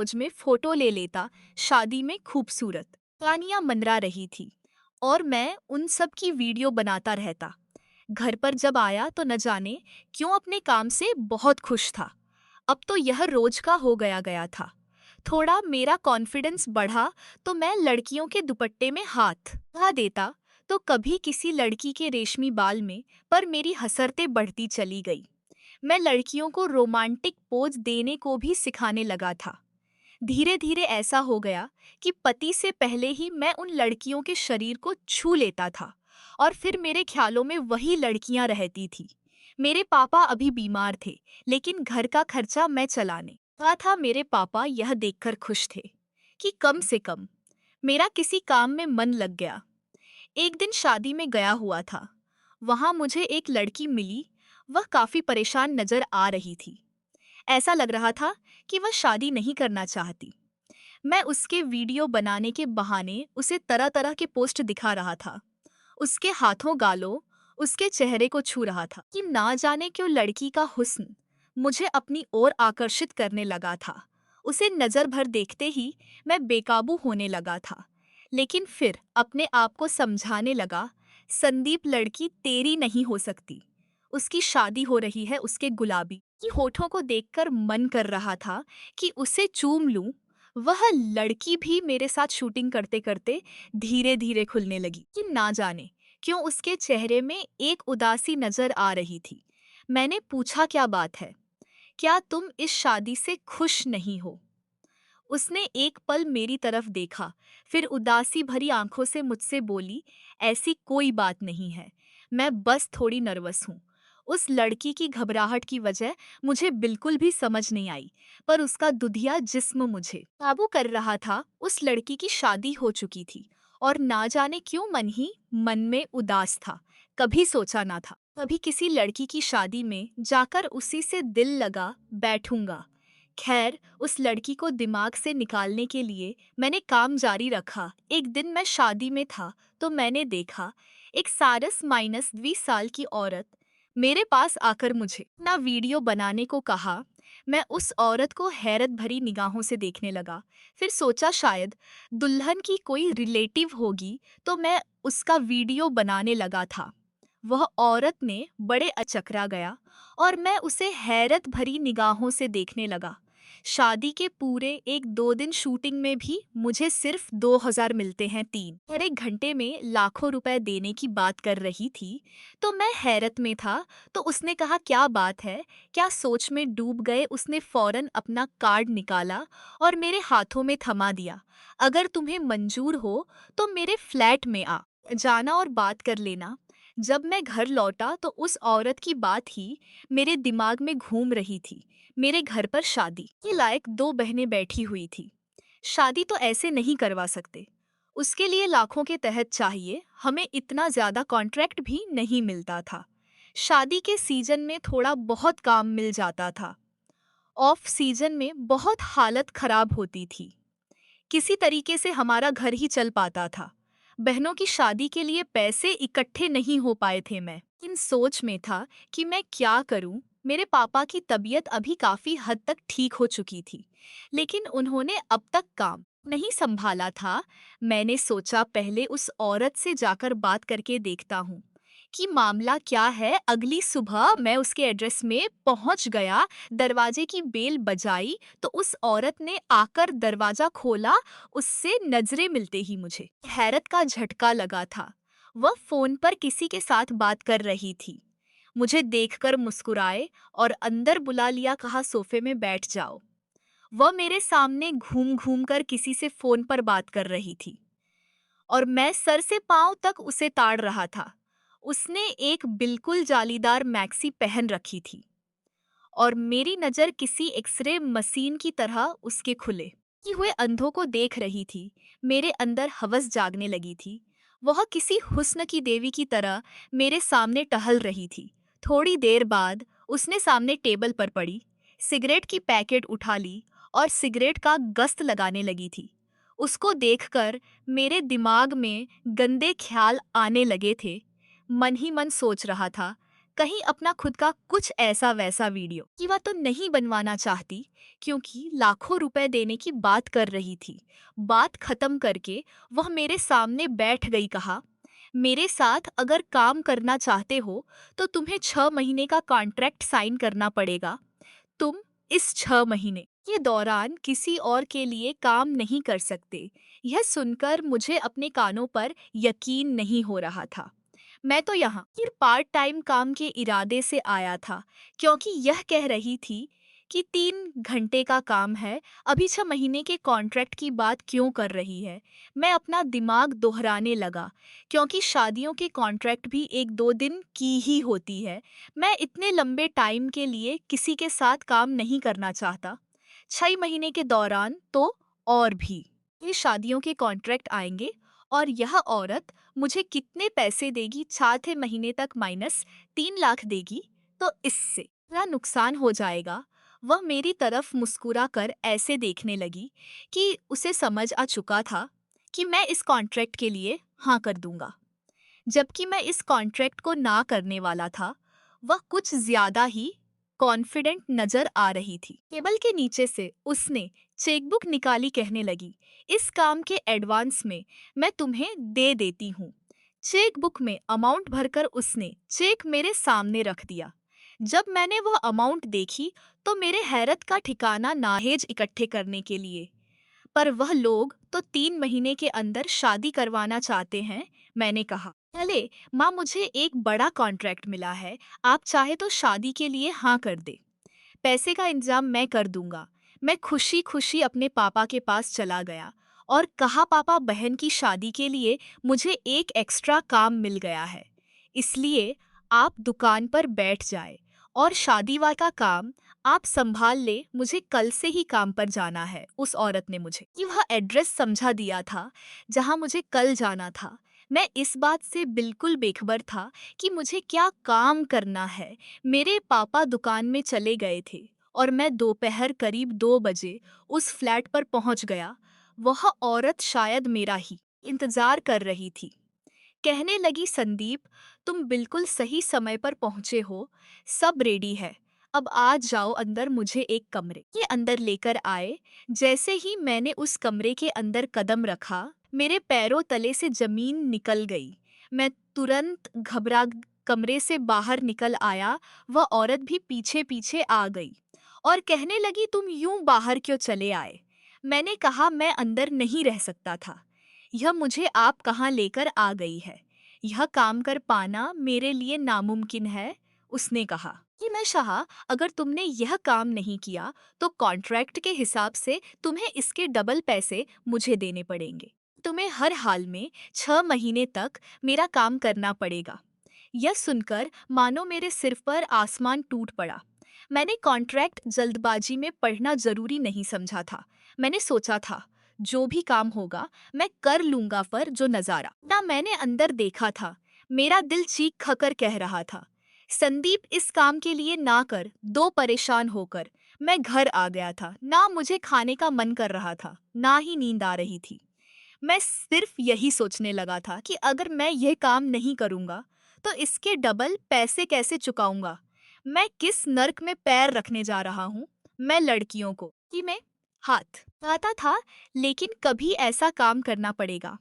रोज में फोटो ले लेता, शादी में खूबसूरत कहानियां मनरा रही थी और मैं उन सब की वीडियो बनाता रहता। घर पर जब आया तो न जाने क्यों अपने काम से बहुत खुश था। अब तो यह रोज का हो गया गया था। थोड़ा मेरा कॉन्फिडेंस बढ़ा तो मैं लड़कियों के दुपट्टे में हाथ बढ़ा देता, तो कभी किसी लड़की के रेशमी बाल में, पर मेरी हसरतें बढ़ती चली गई। मैं लड़कियों को रोमांटिक पोज देने को भी सिखाने लगा था। धीरे धीरे ऐसा हो गया कि पति से पहले ही मैं उन लड़कियों के शरीर को छू लेता था और फिर मेरे ख्यालों में वही लड़कियां रहती थी। मेरे पापा अभी बीमार थे, लेकिन घर का खर्चा मैं चलाने लगा था। मेरे पापा यह देखकर खुश थे कि कम से कम मेरा किसी काम में मन लग गया। एक दिन शादी में गया हुआ था। वहां मुझे एक लड़की मिली। वह काफी परेशान नजर आ रही थी। ऐसा लग रहा था कि वह शादी नहीं करना चाहती। मैं उसके वीडियो बनाने के बहाने उसे तरह तरह के पोस्ट दिखा रहा था। उसके हाथों गालों, उसके चेहरे को छू रहा था कि ना जाने क्यों लड़की का हुस्न मुझे अपनी ओर आकर्षित करने लगा था। उसे नजर भर देखते ही मैं बेकाबू होने लगा था, लेकिन फिर अपने आप को समझाने लगा, संदीप, लड़की तेरी नहीं हो सकती। उसकी शादी हो रही है। उसके गुलाबी की होठों को देखकर मन कर रहा था कि उसे चूम लूं। वह लड़की भी मेरे साथ शूटिंग करते करते धीरे धीरे खुलने लगी कि ना जाने क्यों उसके चेहरे में एक उदासी नजर आ रही थी। मैंने पूछा, क्या बात है? क्या तुम इस शादी से खुश नहीं हो? उसने एक पल मेरी तरफ देखा, फिर उदासी भरी आंखों से मुझसे बोली, ऐसी कोई बात नहीं है, मैं बस थोड़ी नर्वस हूँ। उस लड़की की घबराहट की वजह मुझे बिल्कुल भी समझ नहीं आई, पर उसका दुधिया जिस्म मुझे काबू कर रहा था। उस लड़की की शादी हो चुकी थी और ना जाने क्यों मन ही मन में उदास था। कभी सोचा ना था कभी किसी लड़की की शादी में जाकर उसी से दिल लगा बैठूंगा। खैर, उस लड़की को दिमाग से निकालने के लिए मैंने काम जारी रखा। एक दिन मैं शादी में था तो मैंने देखा एक सारस माइनस 20 साल की औरत मेरे पास आकर मुझे अपना वीडियो बनाने को कहा। मैं उस औरत को हैरत भरी निगाहों से देखने लगा। फिर सोचा शायद दुल्हन की कोई रिलेटिव होगी, तो मैं उसका वीडियो बनाने लगा था। वह औरत ने बड़े अचकरा गया और मैं उसे हैरत भरी निगाहों से देखने लगा। शादी के पूरे एक दो दिन शूटिंग में भी मुझे सिर्फ 2000 मिलते हैं। तीन और एक घंटे में लाखों रुपए देने की बात कर रही थी, तो मैं हैरत में था। तो उसने कहा, क्या बात है? क्या सोच में डूब गए? उसने फौरन अपना कार्ड निकाला और मेरे हाथों में थमा दिया। अगर तुम्हें मंजूर हो तो मेरे फ्लैट में आ जाना और बात कर लेना। जब मैं घर लौटा तो उस औरत की बात ही मेरे दिमाग में घूम रही थी। मेरे घर पर शादी के लायक दो बहनें बैठी हुई थी। शादी तो ऐसे नहीं करवा सकते, उसके लिए लाखों के तहत चाहिए। हमें इतना ज्यादा कॉन्ट्रैक्ट भी नहीं मिलता था। शादी के सीजन में थोड़ा बहुत काम मिल जाता था। ऑफ सीजन में बहुत हालत खराब होती थी। किसी तरीके से हमारा घर ही चल पाता था। बहनों की शादी के लिए पैसे इकट्ठे नहीं हो पाए थे। मैं इन सोच में था कि मैं क्या करूं। मेरे पापा की तबीयत अभी काफी हद तक ठीक हो चुकी थी, लेकिन उन्होंने अब तक काम नहीं संभाला था। मैंने सोचा पहले उस औरत से जाकर बात करके देखता हूँ कि मामला क्या है। अगली सुबह मैं उसके एड्रेस में पहुंच गया। दरवाजे की बेल बजाई तो उस औरत ने आकर दरवाजा खोला। उससे नजरें मिलते ही मुझे हैरत का झटका लगा था। वह फोन पर किसी के साथ बात कर रही थी। मुझे देखकर मुस्कुराए और अंदर बुला लिया, कहा सोफे में बैठ जाओ। वह मेरे सामने घूम घूम कर किसी से फोन पर बात कर रही थी और मैं सर से पांव तक उसे ताड़ रहा था। उसने एक बिल्कुल जालीदार मैक्सी पहन रखी थी और मेरी नज़र किसी एक्सरे मशीन की तरह उसके खुले कि हुए अंधों को देख रही थी। मेरे अंदर हवस जागने लगी थी। वह किसी हुस्न की देवी की तरह मेरे सामने टहल रही थी। थोड़ी देर बाद उसने सामने टेबल पर पड़ी सिगरेट की पैकेट उठा ली और सिगरेट का गस्त लगाने लगी थी। उसको देखकर मेरे दिमाग में गंदे ख्याल आने लगे थे। मन ही मन सोच रहा था, कहीं अपना खुद का कुछ ऐसा वैसा वीडियो कि वह तो नहीं बनवाना चाहती, क्योंकि लाखों रुपए देने की बात कर रही थी। बात खत्म करके वह मेरे सामने बैठ गई, कहा, मेरे साथ अगर काम करना चाहते हो तो तुम्हें 6 महीने का कॉन्ट्रैक्ट साइन करना पड़ेगा। तुम इस 6 महीने के दौरान किसी और के लिए काम नहीं कर सकते। यह सुनकर मुझे अपने कानों पर यकीन नहीं हो रहा था। मैं तो यहाँ सिर्फ पार्ट टाइम काम के इरादे से आया था, क्योंकि यह कह रही थी कि 3 घंटे का काम है, अभी 6 महीने के कॉन्ट्रैक्ट की बात क्यों कर रही है। मैं अपना दिमाग दोहराने लगा, क्योंकि शादियों के कॉन्ट्रैक्ट भी 1-2 दिन की ही होती है। मैं इतने लंबे टाइम के लिए किसी के साथ काम नहीं करना चाहता। 6 महीने के दौरान तो और भी ये शादियों के कॉन्ट्रैक्ट आएंगे, और यह औरत मुझे कितने पैसे देगी? 4 महीने तक -3 लाख देगी, तो इससे क्या नुकसान हो जाएगा? वह मेरी तरफ मुस्कुरा कर ऐसे देखने लगी कि उसे समझ आ चुका था कि मैं इस कॉन्ट्रैक्ट के लिए हाँ कर दूंगा। जबकि मैं इस कॉन्ट्रैक्ट को ना करने वाला था, वह कुछ ज्यादा ही कॉन्फिडेंट नजर आ रही थी। टेबल के नीचे से उसने चेकबुक निकाली, कहने लगी, इस काम के एडवांस में मैं तुम्हें दे देती हूँ। चेकबुक में अमाउंट भरकर उसने चेक मेरे सामने रख दिया। जब मैंने वह अमाउंट देखी तो मेरे हैरत का ठिकाना नाहेज इकट्ठे करने के लिए। पर वह लोग तो 3 महीने के अंदर शादी करवाना चाहते हैं। मैंने कहा, चले माँ, मुझे एक बड़ा कॉन्ट्रैक्ट मिला है, आप चाहे तो शादी के लिए हाँ कर दे। पैसे का इंतजाम मैं कर दूंगा। मैं खुशी खुशी अपने पापा के पास चला गया और कहा, पापा, बहन की शादी के लिए मुझे एक एक्स्ट्रा काम मिल गया है, इसलिए आप दुकान पर बैठ जाए और शादी वाला काम आप संभाल ले, मुझे कल से ही काम पर जाना है। उस औरत ने मुझे कि वह एड्रेस समझा दिया था जहां मुझे कल जाना था। मैं इस बात से बिल्कुल बेखबर था कि मुझे क्या काम करना है। मेरे पापा दुकान में चले गए थे और मैं दोपहर करीब 2 बजे उस फ्लैट पर पहुंच गया। वह औरत शायद मेरा ही इंतजार कर रही थी। कहने लगी, संदीप, तुम बिल्कुल सही समय पर पहुंचे हो, सब रेडी है, अब आज जाओ अंदर, मुझे एक कमरे के अंदर लेकर आए। जैसे ही मैंने उस कमरे के अंदर कदम रखा, मेरे पैरों तले से जमीन निकल गई। मैं तुरंत घबरा कमरे से बाहर निकल आया। वह औरत भी पीछे पीछे आ गई और कहने लगी, तुम यूं बाहर क्यों चले आए? मैंने कहा, मैं अंदर नहीं रह सकता था। यह मुझे आप कहाँ लेकर आ गई है? यह काम कर पाना मेरे लिए नामुमकिन है। उसने कहा कि मैं शाह, अगर तुमने यह काम नहीं किया तो कॉन्ट्रैक्ट के हिसाब से तुम्हें इसके डबल पैसे मुझे देने पड़ेंगे। तुम्हें हर हाल में 6 महीने तक मेरा काम करना पड़ेगा। यह सुनकर मानो मेरे सिर पर आसमान टूट पड़ा। मैंने कॉन्ट्रैक्ट जल्दबाजी में पढ़ना जरूरी नहीं समझा था। मैंने सोचा था, जो भी काम होगा मैं कर लूंगा, पर जो नजारा ना मैंने अंदर देखा था, मेरा दिल चीख खकर कह रहा था, संदीप, इस काम के लिए ना कर दो। परेशान होकर मैं घर आ गया था। ना मुझे खाने का मन कर रहा था, ना ही नींद आ रही थी। मैं सिर्फ यही सोचने लगा था कि अगर मैं यह काम नहीं करूंगा तो इसके डबल पैसे कैसे चुकाऊंगा। मैं किस नर्क में पैर रखने जा रहा हूँ। मैं लड़कियों को कि मैं हाथ आता था, लेकिन कभी ऐसा काम करना पड़ेगा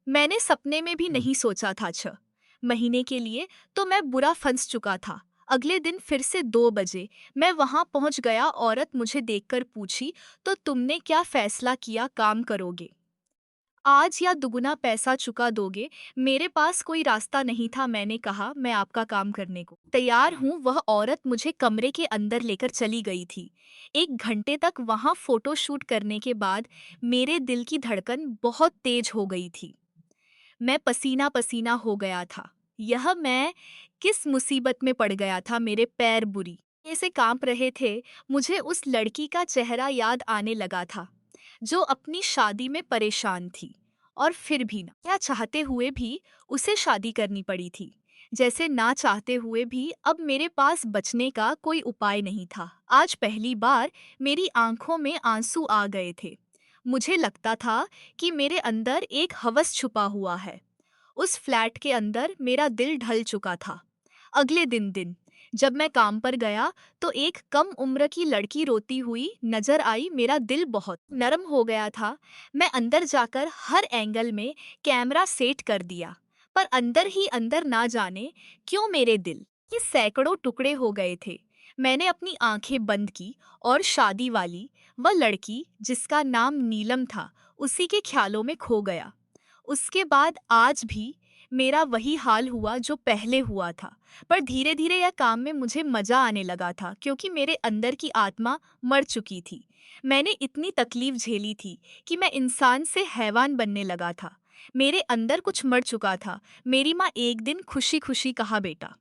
मैंने सपने में भी नहीं सोचा था। 6 महीने के लिए तो मैं बुरा फंस चुका था। अगले दिन फिर से 2 बजे मैं वहां पहुंच गया। औरत मुझे देखकर पूछी, तो तुमने क्या फैसला किया, काम करोगे आज या दुगुना पैसा चुका दोगे? मेरे पास कोई रास्ता नहीं था। मैंने कहा, मैं आपका काम करने को तैयार हूँ। वह औरत मुझे कमरे के अंदर लेकर चली गई थी। 1 घंटे तक वहां फोटो शूट करने के बाद मेरे दिल की धड़कन बहुत तेज हो गई थी। मैं पसीना पसीना हो गया था। यह मैं किस मुसीबत में पड़ गया था? मेरे पैर बुरी ऐसे कांप रहे थे। मुझे उस लड़की का चेहरा याद आने लगा था जो अपनी शादी में परेशान थी, और फिर भी ना क्या चाहते हुए भी उसे शादी करनी पड़ी थी। जैसे ना चाहते हुए भी अब मेरे पास बचने का कोई उपाय नहीं था। आज पहली बार मेरी आंखों में आंसू आ गए थे। मुझे लगता था कि मेरे अंदर एक हवस छुपा हुआ है। उस फ्लैट के अंदर मेरा दिल ढल चुका था। अगले दिन जब मैं काम पर गया तो एक कम उम्र की लड़की रोती हुई नजर आई। मेरा दिल बहुत नरम हो गया था। मैं अंदर जाकर हर एंगल में कैमरा सेट कर दिया, पर अंदर ही अंदर ना जाने क्यों मेरे दिल के सैकड़ों टुकड़े हो गए थे। मैंने अपनी आंखें बंद की और शादी वाली वह लड़की जिसका नाम नीलम था उसी के ख्यालों में खो गया। उसके बाद आज भी मेरा वही हाल हुआ जो पहले हुआ था। पर धीरे धीरे यह काम में मुझे मजा आने लगा था क्योंकि मेरे अंदर की आत्मा मर चुकी थी। मैंने इतनी तकलीफ झेली थी कि मैं इंसान से हैवान बनने लगा था। मेरे अंदर कुछ मर चुका था। मेरी माँ एक दिन खुशी खुशी कहा, बेटा